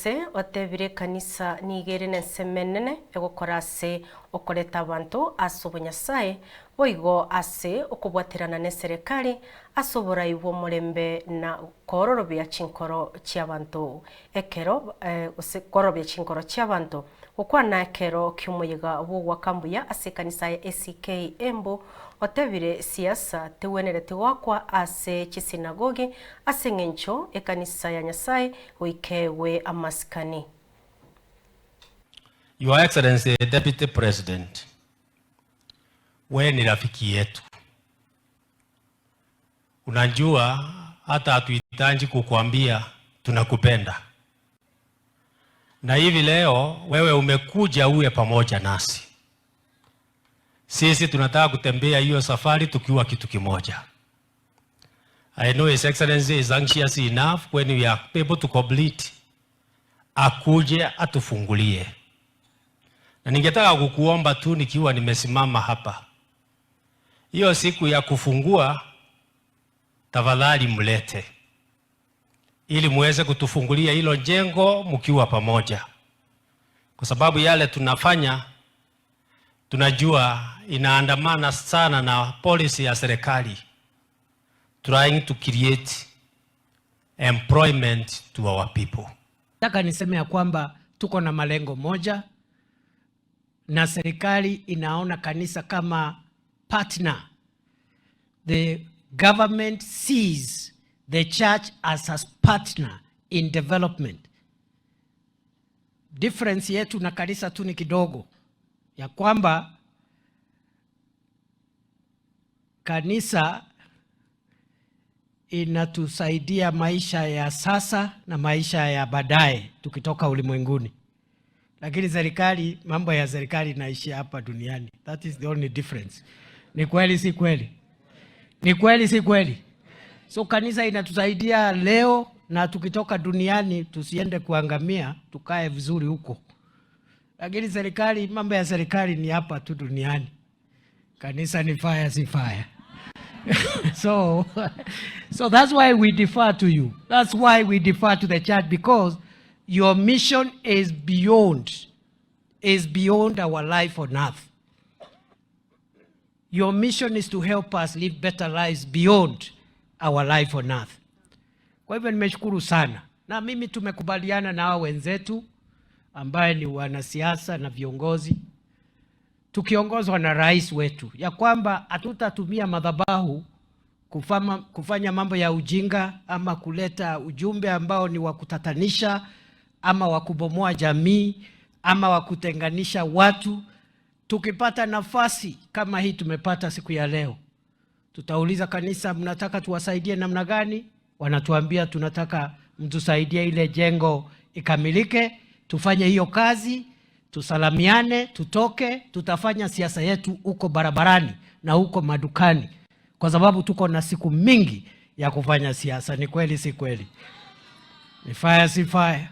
ase otebire kanisa nigere nensemenene egokora ase okoreta abantu ase obonyasaye boigo ase okobwaterana ne serikali ase oborai bw'omorembe na kororobia chinkoro chiabantu ekero kororobia chinkoro chiabantu okwana ekero kiumuyiga bw'ogwakambuya ase kanisa ya ACK Embu otebire siasa tewenerete gwakwa ase chisinagogi ase ng'encho ekanisa ya Nyasaye oikewe amaskani. Your Excellency Deputy President, wewe ni rafiki yetu. Unajua hata hatuhitaji kukuambia tunakupenda. Na hivi leo wewe umekuja uwe pamoja nasi. Sisi tunataka kutembea hiyo safari tukiwa kitu kimoja. I know His Excellency is anxious enough when we are able to complete. Akuje atufungulie. Na ningetaka kukuomba tu nikiwa nimesimama hapa. Hiyo siku ya kufungua tafadhali mlete. Ili muweze kutufungulia hilo jengo mkiwa pamoja. Kwa sababu yale tunafanya tunajua inaandamana sana na policy ya serikali trying to create employment to our people. Nataka niseme ya kwamba tuko na malengo moja na serikali inaona kanisa kama partner. The government sees the church as a partner in development. Difference yetu na kanisa tu ni kidogo ya kwamba kanisa inatusaidia maisha ya sasa na maisha ya baadaye tukitoka ulimwenguni. Lakini serikali, mambo ya serikali inaishia hapa duniani. That is the only difference. Ni kweli si kweli? Ni kweli si kweli? So kanisa inatusaidia leo na tukitoka duniani tusiende kuangamia, tukae vizuri huko. Lakini serikali, mambo ya serikali ni hapa tu duniani. Kanisa ni fire si fire. So that's why we defer to you. That's why we defer to the church, because your mission is beyond our life on earth. Your mission is to help us live better lives beyond our life on earth. Kwa hivyo nimeshukuru sana. Na mimi tumekubaliana na hao wenzetu ambaye ni wanasiasa na viongozi tukiongozwa na rais wetu ya kwamba hatutatumia madhabahu kufanya mambo ya ujinga ama kuleta ujumbe ambao ni wa kutatanisha ama wa kubomoa jamii ama wa kutenganisha watu. Tukipata nafasi kama hii tumepata siku ya leo, tutauliza kanisa, mnataka tuwasaidie namna gani? Wanatuambia tunataka mtusaidie ile jengo ikamilike, tufanye hiyo kazi, tusalamiane, tutoke, tutafanya siasa yetu huko barabarani na huko madukani. Kwa sababu tuko na siku mingi ya kufanya siasa. Ni kweli si kweli? Ni fire si fire?